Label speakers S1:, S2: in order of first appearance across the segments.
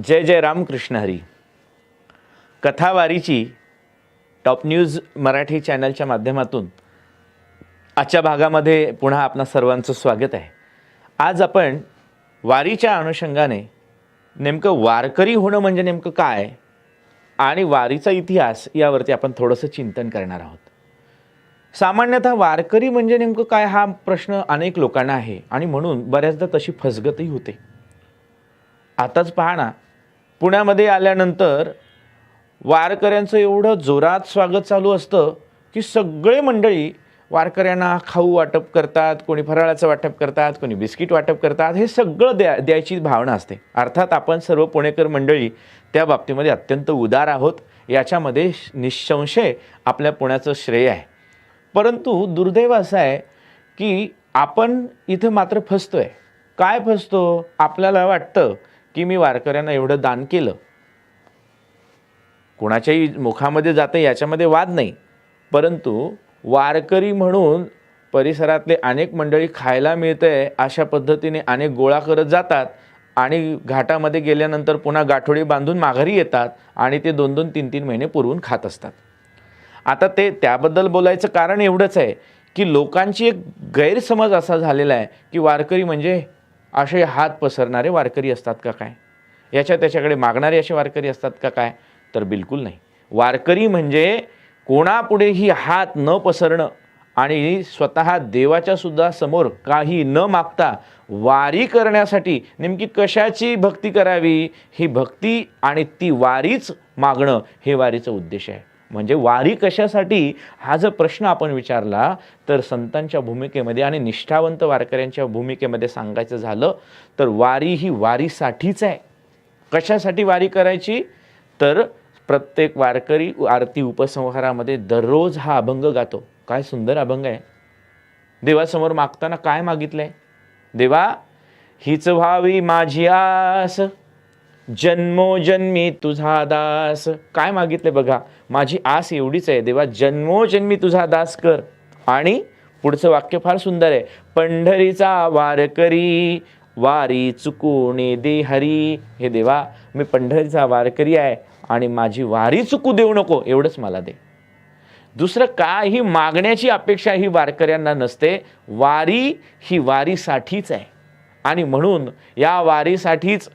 S1: जय जय Ramakrishna Hari. कथावारीची top news Marathi चॅनलच्या माध्यमातून आजच्या भागामध्ये पुन्हा आपणा सर्वांचं स्वागत आहे. आज आपण वारीच्या अनुषंगाने नेमकं वारकरी होणं म्हणजे नेमकं काय आणि वारीचा इतिहास यावरती आपण थोडंसं चिंतन करणार आहोत. सामान्यतः वारकरी म्हणजे नेमकं काय हा प्रश्न अनेक लोकांना आहे आणि म्हणून बऱ्याचदा तशी फसगतही होते. आताच पहा ना, पुण्यामध्ये आल्यानंतर वारकऱ्यांचं एवढं जोरात स्वागत चालू असतं की सगळे मंडळी वारकऱ्यांना खाऊ वाटप करतात, कोणी फराळाचं वाटप करतात, कोणी बिस्किट वाटप करतात. हे सगळं द्यायची भावना असते. अर्थात आपण सर्व पुणेकर मंडळी त्या बाबतीमध्ये अत्यंत उदार आहोत, याच्यामध्ये निःसंशय आपल्या पुण्याचं श्रेय आहे. परंतु दुर्दैव असं आहे की आपण इथं मात्र फसतोय. काय फसतो? आपल्याला वाटतं की मी वारकऱ्यांना एवढं दान केलं, कोणाच्याही मुखामध्ये जाते याच्यामध्ये वाद नाही, परंतु वारकरी म्हणून परिसरातले अनेक मंडळी खायला मिळतंय अशा पद्धतीने अनेक गोळा करत जातात आणि घाटामध्ये गेल्यानंतर पुन्हा गाठोडी बांधून माघारी येतात आणि ते 2-2, 3-3 महिने पुरवून खात असतात. आता त्याबद्दल बोलायचं कारण एवढंच आहे की लोकांची एक गैरसमज असा झालेला आहे की वारकरी म्हणजे असे हात पसरणारे वारकरी असतात का काय, त्याच्याकडे मागणारे असे वारकरी असतात का काय? तर बिलकुल नाही. वारकरी म्हणजे कोणापुढेही हात न पसरणं आणि स्वतः देवाच्या सुद्धा समोर काही न मागता वारी करण्यासाठी नेमकी कशाची भक्ती करावी ही भक्ती आणि ती वारीच मागणं हे वारीचं उद्देश आहे. म्हणजे वारी कशासाठी हा जर प्रश्न आपण विचारला तर संतांच्या भूमिकेमध्ये आणि निष्ठावंत वारकऱ्यांच्या भूमिकेमध्ये सांगायचं झालं तर वारी ही वारीसाठीच आहे. कशासाठी वारी करायची? तर प्रत्येक वारकरी आरती उपसंहारामध्ये दररोज हा अभंग गातो. काय सुंदर अभंग आहे. देवासमोर मागताना काय मागितलंय? देवा हीच व्हावी माझी आस, जन्मोजन्मी तुझा दास. काय मागितले बघा, माझी आस एवढीच आहे देवा, जन्मोजन्मी तुझा दास कर. आणि पुढचं वाक्य फार सुंदर आहे, पंढरीचा वारकरी वारी चुकूने दे हरी. हे देवा मी पंढरीचा वारकरी आहे आणि माझी वारी चुकू देऊ नको, एवढंच मला दे. दुसरं काही मागण्याची अपेक्षा ही वारकऱ्यांना नसते. वारी ही वारीसाठीच आहे आणि म्हणून या वारीसाठीच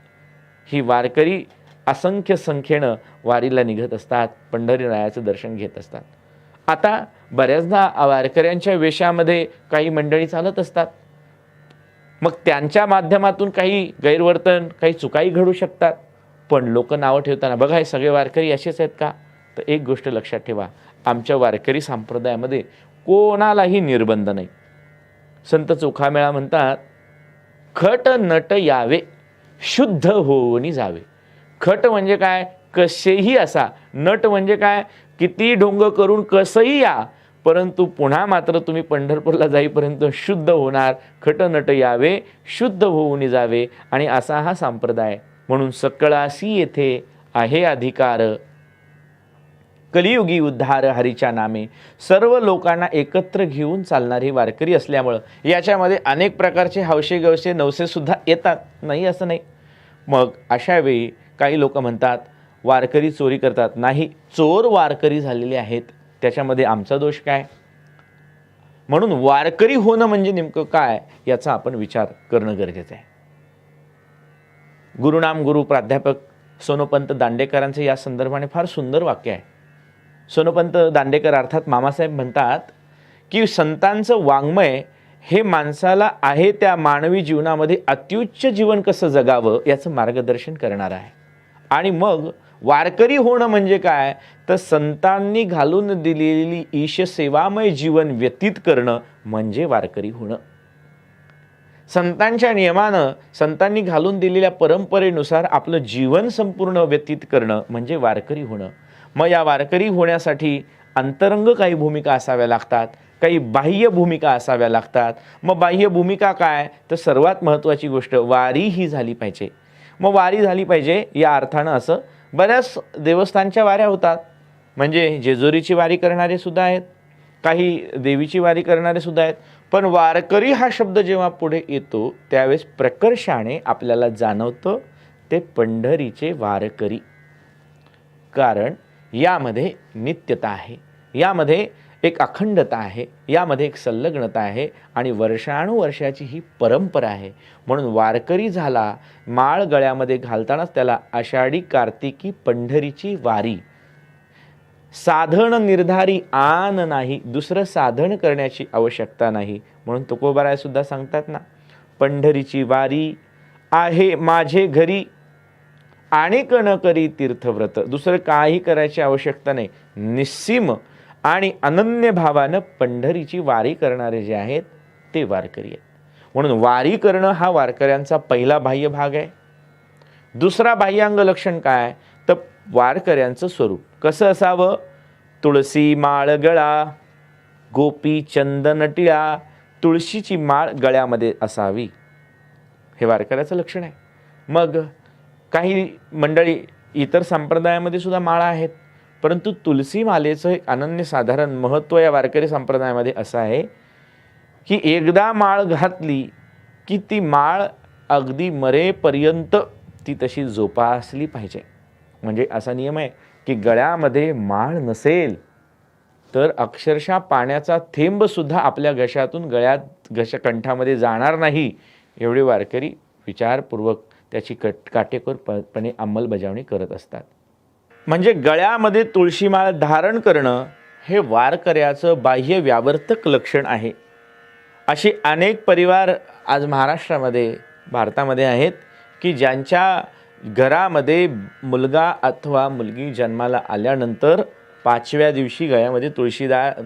S1: ही वारकरी असंख्य संख्येनं वारीला निघत असतात, पंढरीरायाचं दर्शन घेत असतात. आता बऱ्याचदा वारकऱ्यांच्या वेशामध्ये काही मंडळी चालत असतात, मग त्यांच्या माध्यमातून काही गैरवर्तन, काही चुकाही घडू शकतात. पण लोक नावं ठेवताना बघा हे सगळे वारकरी असेच आहेत का? तर एक गोष्ट लक्षात ठेवा, आमच्या वारकरी संप्रदायामध्ये कोणालाही निर्बंध नाही. संत चोखामेळा म्हणतात, खट नट यावे शुद्ध होऊनी जावे. खट म्हणजे काय? कसेही असा. नट म्हणजे काय? किती ढोंग करून कसंही या, परंतु पुन्हा मात्र तुम्ही पंढरपूरला जाईपर्यंत शुद्ध होणार. खट नट यावे शुद्ध होऊनी जावे. आणि असा हा संप्रदाय. म्हणून सकळासी येथे आहे अधिकार, कलियुगी उद्धार हरीच्या नामे. सर्व लोकांना एकत्र घेऊन चालणारी वारकरी असल्यामुळं याच्यामध्ये अनेक प्रकारचे हौशे गवशे नवसे सुद्धा येतात, नाही असं नाही. मग अशा वेळी काही लोक म्हणतात वारकरी चोरी करतात. नाही, चोर वारकरी झालेले आहेत, त्याच्यामध्ये आमचा दोष काय? म्हणून वारकरी होणं म्हणजे नेमकं काय याचा आपण विचार करणं गरजेचं आहे. गुरुनाम गुरु प्राध्यापक सोनोपंत दांडेकरांचे या संदर्भाने फार सुंदर वाक्य आहे. सोनोपंत दांडेकर अर्थात मामासाहेब म्हणतात की संतांचं वाङ्मय हे माणसाला आहे त्या मानवी जीवनामध्ये अत्युच्च जीवन कसं जगावं याचं मार्गदर्शन करणार आहे. आणि मग वारकरी होणं म्हणजे काय? तर संतांनी घालून दिलेली ईश सेवामय जीवन व्यतीत करणं म्हणजे वारकरी होणं. संतांच्या नियमानं, संतांनी घालून दिलेल्या परंपरेनुसार आपलं जीवन संपूर्ण व्यतीत करणं म्हणजे वारकरी होणं. मग या वारकरी होण्यासाठी अंतरंग काही भूमिका असाव्या लागतात, काही बाह्य भूमिका असाव्या लागतात. मग बाह्य भूमिका काय? तर सर्वात महत्त्वाची गोष्ट वारी ही झाली पाहिजे. मग वारी झाली पाहिजे या अर्थानं असं बऱ्याच देवस्थानच्या वाऱ्या होतात. म्हणजे जेजुरीची वारी करणारे सुद्धा आहेत, काही देवीची वारी करणारे सुद्धा आहेत. पण वारकरी हा शब्द जेव्हा पुढे येतो त्यावेळेस प्रकर्षाने आपल्याला जाणवतं ते पंढरीचे वारकरी. कारण यामध्ये नित्यता आहे, यामध्ये एक अखंडता आहे, यामध्ये एक संलग्नता आहे आणि वर्षानुवर्षाची ही परंपरा आहे. म्हणून वारकरी झाला, माळ गळ्यामध्ये घालतानाच त्याला आषाढी कार्तिकी पंढरीची वारी. साधन निर्धारी आन नाही, दुसरं साधन करण्याची आवश्यकता नाही. म्हणून तुकोबाराय सुद्धा सांगतात ना, पंढरीची वारी आहे माझे घरी, अनेक न करी तीर्थव्रत. दुसरं काही करायची आवश्यकता नाही. निस्सीम आणि अनन्य भावानं पंढरीची वारी करणारे जे आहेत ते वारकरी आहेत. म्हणून वारी करणं हा वारकऱ्यांचा पहिला बाह्य भाग आहे. दुसरा बाह्यांग लक्षण काय, तर वारकऱ्यांचं स्वरूप कसं असावं. तुळसी माळ गळा, गोपी चंदन टिळा, तुळशीची माळ गळ्यामध्ये असावी, हे वारकऱ्याचं लक्षण आहे. मग काही मंडळी इतर संप्रदायामध्ये सुद्धा माळा आहेत, परंतु तुलसी मालेचं एक अनन्यसाधारण महत्त्व या वारकरी संप्रदायामध्ये असं आहे की एकदा माळ घातली की ती माळ अगदी मरेपर्यंत ती तशी जोपासली पाहिजे. म्हणजे असा नियम आहे की गळ्यामध्ये माळ नसेल तर अक्षरशः पाण्याचा थेंब सुद्धा आपल्या घशातून कंठामध्ये जाणार नाही. एवढे वारकरी विचारपूर्वक त्याची काटेकोरपणे अंमलबजावणी करत असतात. म्हणजे गळ्यामध्ये तुळशीमाळ धारण करणं हे वारकऱ्याचं बाह्य व्यावर्तक लक्षण आहे. अशी अनेक परिवार आज महाराष्ट्रामध्ये, भारतामध्ये आहेत की ज्यांच्या घरामध्ये मुलगा अथवा मुलगी जन्माला आल्यानंतर 5व्या दिवशी गळ्यामध्ये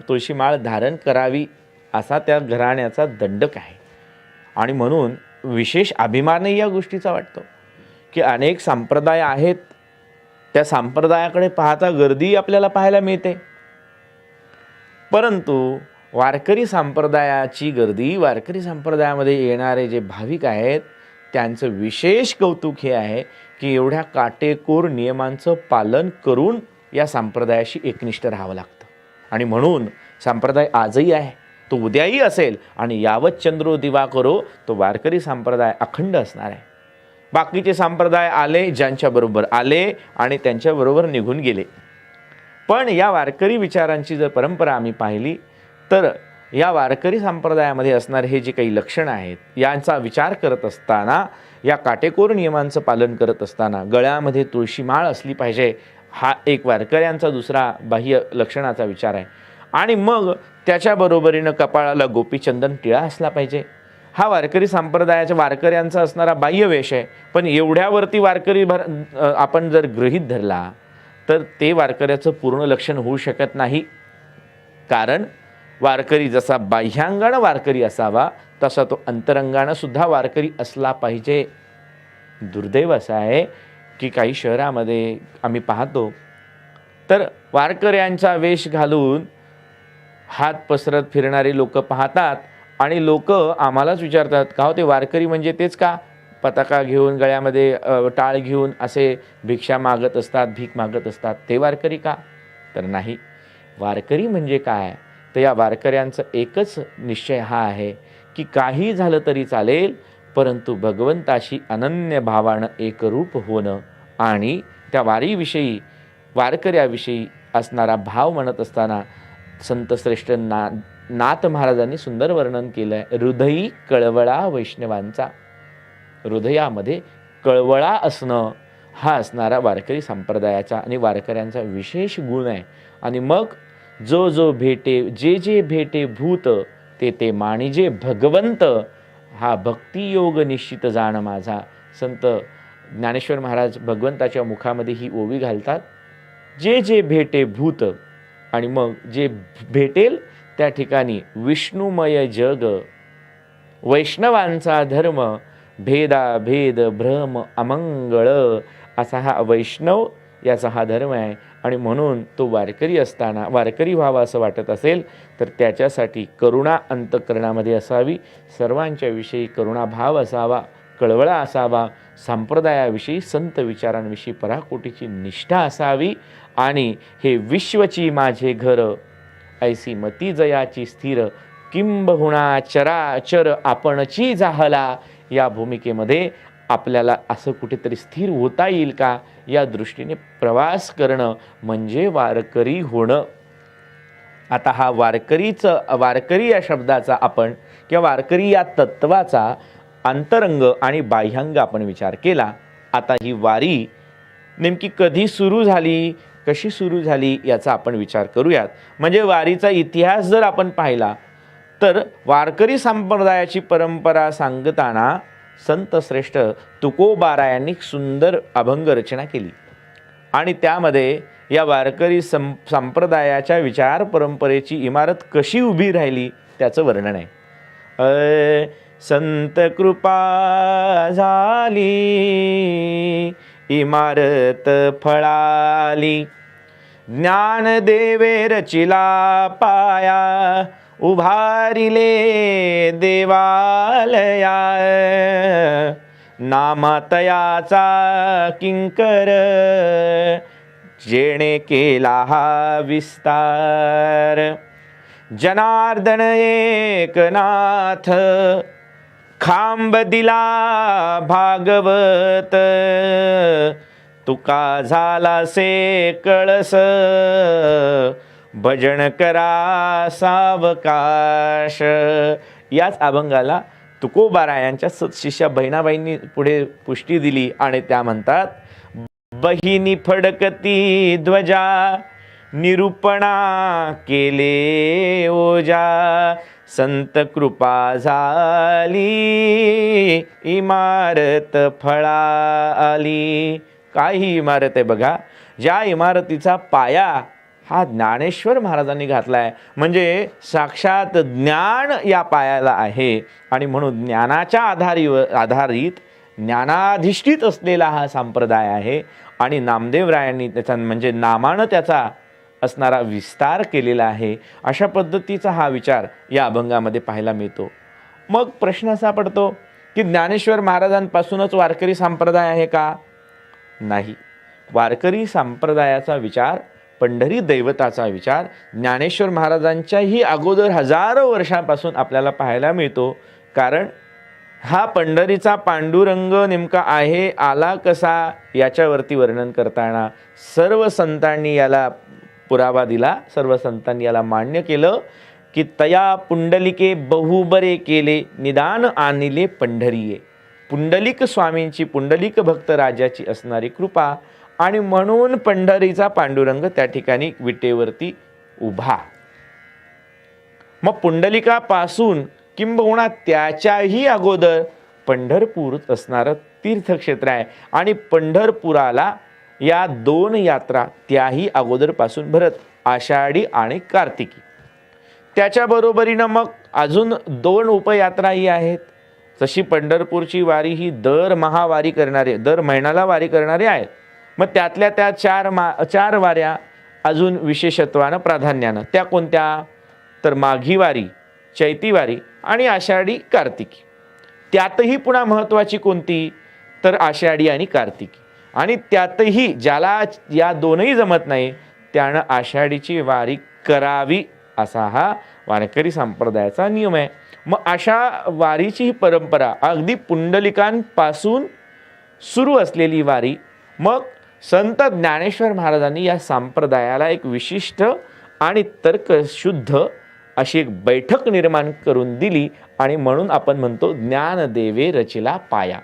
S1: तुळशीमाळ धारण करावी असा त्या घराण्याचा दंडक आहे. आणि म्हणून विशेष अभिमानही या गोष्टीचा वाटतो की अनेक संप्रदाय आहेत, त्या संप्रदायाकडे पाहता गर्दी आपल्याला पाहायला मिळते, परंतु वारकरी संप्रदायाची गर्दी, वारकरी संप्रदायामध्ये येणारे जे भाविक आहेत त्यांचं विशेष कौतुक हे आहे की एवढ्या काटेकोर नियमांचं पालन करून या संप्रदायाशी एकनिष्ठ राहावं लागतं. आणि म्हणून संप्रदाय आजही आहे, तो उद्याही असेल आणि यावत चंद्रो दिवाकरो तो वारकरी संप्रदाय अखंड असणार आहे. बाकीचे संप्रदाय आले, ज्यांच्याबरोबर आले आणि त्यांच्याबरोबर निघून गेले. पण या वारकरी विचारांची जर परंपरा आम्ही पाहिली तर या वारकरी संप्रदायामध्ये असणारे हे जे काही लक्षणं आहेत यांचा विचार करत असताना, या काटेकोर नियमांचं पालन करत असताना गळ्यामध्ये तुळशीमाळ असली पाहिजे, हा एक वारकऱ्यांचा दुसरा बाह्य लक्षणाचा विचार आहे. आणि मग त्याच्याबरोबरीनं कपाळाला गोपीचंदन टिळा असला पाहिजे, हा वारकरी संप्रदायाच्या वारकऱ्यांचा असणारा बाह्य वेश आहे. पण एवढ्यावरती वारकरी आपण जर गृहीत धरला तर ते वारकऱ्याचं पूर्ण लक्षण होऊ शकत नाही. कारण वारकरी जसा बाह्यांगानं वारकरी असावा तसा तो अंतरंगानं सुद्धा वारकरी असला पाहिजे. दुर्दैव असं आहे की काही शहरामध्ये आम्ही पाहतो तर वारकऱ्यांचा वेश घालून हात पसरत फिरणारे लोक पाहतात आणि लोक आम्हालाच विचारतात, का हो ते वारकरी म्हणजे तेच का, पताका घेऊन गळ्यामध्ये टाळ घेऊन असे भिक्षा मागत असतात, भीक मागत असतात, ते वारकरी का? तर नाही. वारकरी म्हणजे काय, तर या वारकऱ्यांचा एकच निश्चय हा आहे की काही झालं तरी चालेल, परंतु भगवंताशी अनन्य भावानं एकरूप होणं आणि त्या वारीविषयी, वारकऱ्याविषयी असणारा भाव म्हणत असताना संतश्रेष्ठ नाथ महाराजांनी सुंदर वर्णन केलं आहे. हृदयी कळवळा वैष्णवांचा, हृदयामध्ये कळवळा असणं हा असणारा वारकरी संप्रदायाचा आणि वारकऱ्यांचा विशेष गुण आहे. आणि मग जो जो भेटे, जे जे भेटे भूत, ते ते मानिजे भगवंत, हा भक्तियोग निश्चित जाण माझा. संत ज्ञानेश्वर महाराज भगवंताच्या मुखामध्ये ही ओवी घालतात, जे जे भेटे भूत, आणि मग जे भेटेल त्या ठिकाणी विष्णुमय जग, वैष्णवांचा धर्म, भेदाभेद भ्रम अमंगळ असा हा वैष्णव याचा हा धर्म आहे. आणि म्हणून तो वारकरी असताना, वारकरी व्हावा असं वाटत असेल तर त्याच्यासाठी करुणा अंतःकरणामध्ये असावी, सर्वांच्या विषयी करुणाभाव असावा, कळवळा असावा, संप्रदायाविषयी संत विचारांविषयी पराकोटीची निष्ठा असावी. आणि हे विश्वची माझे घर, ऐसी मती जयाची स्थिर, किंबहुना चराचर आपणची जाहला, या भूमिकेमध्ये आपल्याला असं कुठेतरी स्थिर होता येईल का, या दृष्टीने प्रवास करणं म्हणजे वारकरी होणं. आता हा वारकरी या शब्दाचा आपण किंवा वारकरी या तत्वाचा अंतरंग आणि बाह्यांग आपण विचार केला. आता ही वारी नेमकी कधी सुरू झाली, कशी सुरू झाली याचा आपण विचार करूयात. म्हणजे वारीचा इतिहास जर आपण पाहिला तर वारकरी संप्रदायाची परंपरा सांगताना संत श्रेष्ठ तुकोबारायांनी सुंदर अभंग रचना केली आणि त्यामध्ये या वारकरी संप्रदायाच्या विचार परंपरेची इमारत कशी उभी राहिली त्याचं वर्णन आहे. संत कृपा झाली इमारत फळाली, ज्ञानदेवे रचिला पाया, उभारिले देवालया, नामातयाचा किंकर, जेणे केला हा विस्तार. जनार्दन एकनाथ खांब दिला भागवत, तुका झाला से कळस, भजन करा सावकाश. याच अभंगाला तुकोबारायांच्या सत्शिष्या बहिणाबाईंनी पुढे पुष्टी दिली आणि त्या म्हणतात, बहिणी फडकती ध्वजा, निरूपणा केले ओजा, संत कृपा झाली इमारत फळाली. काही इमारत आहे बघा, ज्या इमारतीचा पाया हा ज्ञानेश्वर महाराजांनी घातलाय, म्हणजे साक्षात ज्ञान या पायाला आहे आणि म्हणून ज्ञानाच्या आधारित ज्ञानाधिष्ठित असलेला हा संप्रदाय आहे. आणि नामदेवरायांनी त्याचा म्हणजे नामानं त्याचा असणारा विस्तार केलेला आहे. अशा पद्धतीचा हा विचार या अभंगामध्ये पाहायला मिळतो. मग प्रश्न असा पडतो की ज्ञानेश्वर महाराजांपासूनच वारकरी संप्रदाय आहे का? नाही. वारकरी संप्रदायाचा विचार, पंढरी दैवताचा विचार ज्ञानेश्वर महाराजांच्याही अगोदर हजारो वर्षांपासून आपल्याला पाहायला मिळतो. कारण हा पंढरीचा पांडुरंग नेमका आहे आला कसा याच्यावरती वर्णन करताना सर्व संतांनी याला पुरावा दिला, सर्व संतांनी याला मान्य केलं की तया पुंडलिके बहुबरे केले, निदान आणिले पंढरीये. पुंडलिक स्वामींची, पुंडलिक भक्त राजाची असणारी कृपा आणि म्हणून पंढरीचा पांडुरंग त्या ठिकाणी विटेवरती उभा. मग पुंडलिकापासून किंबहुना त्याच्याही अगोदर पंढरपूर असणारं तीर्थक्षेत्र आहे आणि पंढरपुराला या दोन यात्रा त्याही अगोदरपासून भरत, आषाढी आणि कार्तिकी. त्याच्या बरोबरीनं मग अजून दोन उपयात्राही आहेत. जशी पंढरपूरची वारी ही दर महिन्याला वारी करणारे आहेत. मग त्यातल्या त्या चार वाऱ्या अजून विशेषत्वानं प्राधान्यानं, त्या कोणत्या? तर माघी वारी, चैती वारी आणि आषाढी कार्तिकी. त्यातही पुन्हा महत्त्वाची कोणती? तर आषाढी आणि कार्तिकी. आणि त्यातही ज्याला या दोनही जमत नाही त्यानं आषाढीची वारी करावी असा हा वारकरी संप्रदायाचा नियम आहे. मग अशा वारीची ही परंपरा अगदी पुंडलिकांपासून सुरू असलेली वारी, मग संत ज्ञानेश्वर महाराजांनी या संप्रदायाला एक विशिष्ट आणि तर्कशुद्ध अशी एक बैठक निर्माण करून दिली आणि म्हणून आपण म्हणतो ज्ञानदेवे रचिला पाया.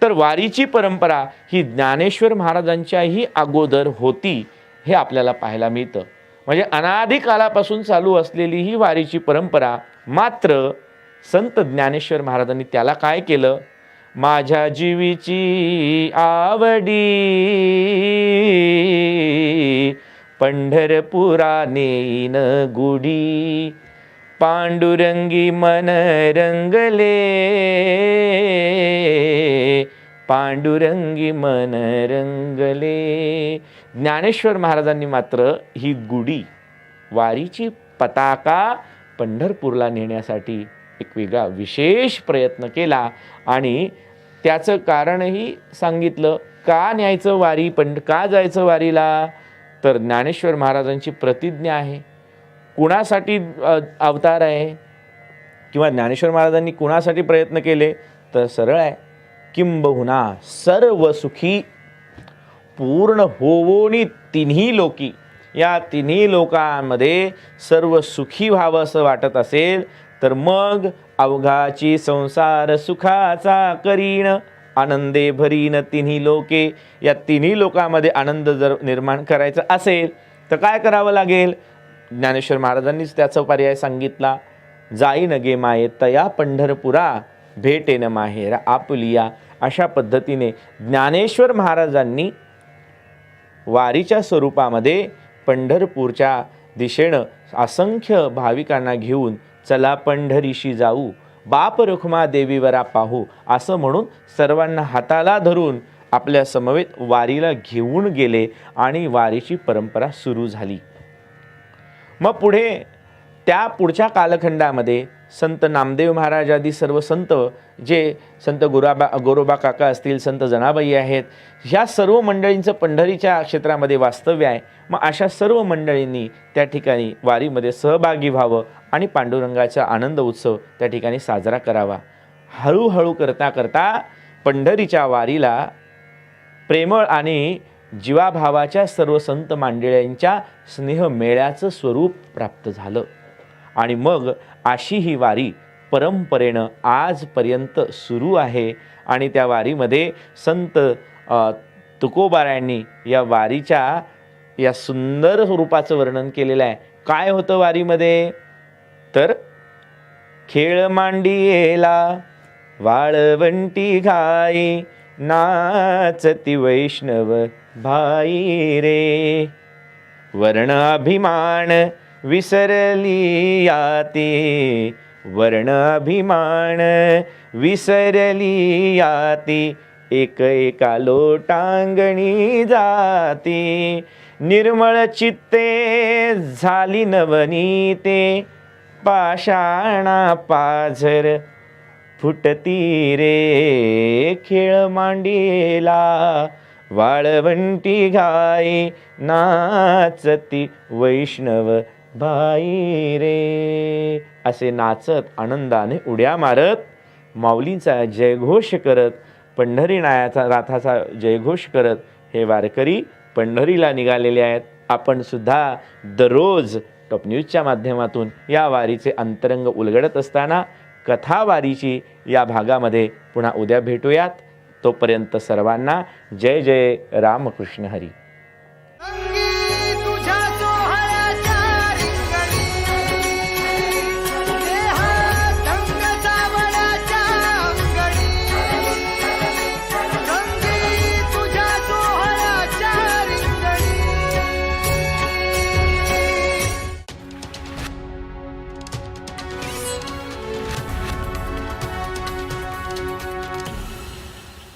S1: तर वारीची परंपरा ही ज्ञानेश्वर महाराजांच्याही अगोदर होती हे आपल्याला पाहायला मिळतं. म्हणजे अनादी कालापासून चालू असलेली ही वारीची परंपरा, मात्र संत ज्ञानेश्वर महाराजांनी त्याला काय केलं? माझ्या जीवीची आवडी पंढरपुरा नेईन गुढी, पांडुरंगी मन रंगले, पांडुरंगी मन रंगले. ज्ञानेश्वर महाराजांनी मात्र ही गुढी, वारीची पताका पंढरपूरला नेण्यासाठी एक वेगळा विशेष प्रयत्न केला आणि त्याचं कारणही सांगितलं. का न्यायचं वारी, का जायचं वारीला? तर ज्ञानेश्वर महाराजांची प्रतिज्ञा आहे. कुणासाठी अवतार आहे किंवा ज्ञानेश्वर महाराजांनी कुणासाठी प्रयत्न केले? तर सरळ आहे, किंबहुना सर्व सुखी पूर्ण होवोनी तिन्ही लोकी, या तिन्ही लोकांमध्ये सर्व सुखी व्हावं असं वाटत असेल तर मग अवघाची संसार सुखाचा करीन, आनंदे भरीन तिन्ही लोके. या तिन्ही लोकांमध्ये आनंद जर निर्माण करायचा असेल तर काय करावं लागेल? ज्ञानेश्वर महाराजांनीच त्याचा पर्याय सांगितला. जाईन गे माये तया पंढरपुरा, भेटेन माहेरा आपुलिया. अशा पद्धतीने ज्ञानेश्वर महाराजांनी वारीच्या स्वरूपामध्ये पंढरपूरच्या दिशेनं असंख्य भाविकांना घेऊन चला पंढरीशी जाऊ, बाप रखुमा देवीवरा पाहू असं म्हणून सर्वांना हाताला धरून आपल्या समवेत वारीला घेऊन गेले आणि वारीची परंपरा सुरू झाली. मग त्या पुढच्या कालखंडामध्ये संत नामदेव महाराज आदी सर्व संत, जे संत गोरोबा काका असतील, संत जनाबाई आहेत, ह्या सर्व मंडळींचं पंढरीच्या क्षेत्रामध्ये वास्तव्य आहे. मग अशा सर्व मंडळींनी त्या ठिकाणी वारीमध्ये सहभागी व्हावं आणि पांडुरंगाचा आनंद उत्सव त्या ठिकाणी साजरा करावा. हळूहळू करता करता पंढरीच्या वारीला प्रेमळ आणि जीवाभावाच्या सर्व संत मंडळींच्या स्नेहमेळ्याचं स्वरूप प्राप्त झालं. आणि मग अशी ही वारी परंपरेनं आजपर्यंत सुरू आहे. आणि त्या वारीमध्ये संत तुकोबारायांनी या वारीच्या या सुंदर रूपाचं वर्णन केलेलं आहे. काय होतं वारीमध्ये? तर खेळ मांडियेला वाळवंटी घाई, नाचती वैष्णव भाई रे. वर्ण अभिमान विसरली याती, वर्ण अभिमान विसरली याती, एक एका लोटांगणी जाती. निर्मळ चित्ते झाली नवनीते, पाषाणा पाझर फुटती रे. खेळ मांडीला वाळवंटी घाई, नाचती वैष्णव भाई रे. असे नाचत आनंदाने उड्या मारत माऊलींचा जयघोष करत, पंढरीनाथाचा जयघोष करत हे वारकरी पंढरीला निघालेले आहेत. आपण सुद्धा दररोज टॉप न्यूजच्या माध्यमातून या वारीचे अंतरंग उलगडत असताना कथा वारीची या भागामध्ये पुन्हा उद्या भेटूयात. तोपर्यंत सर्वांना जय जय रामकृष्ण हरी.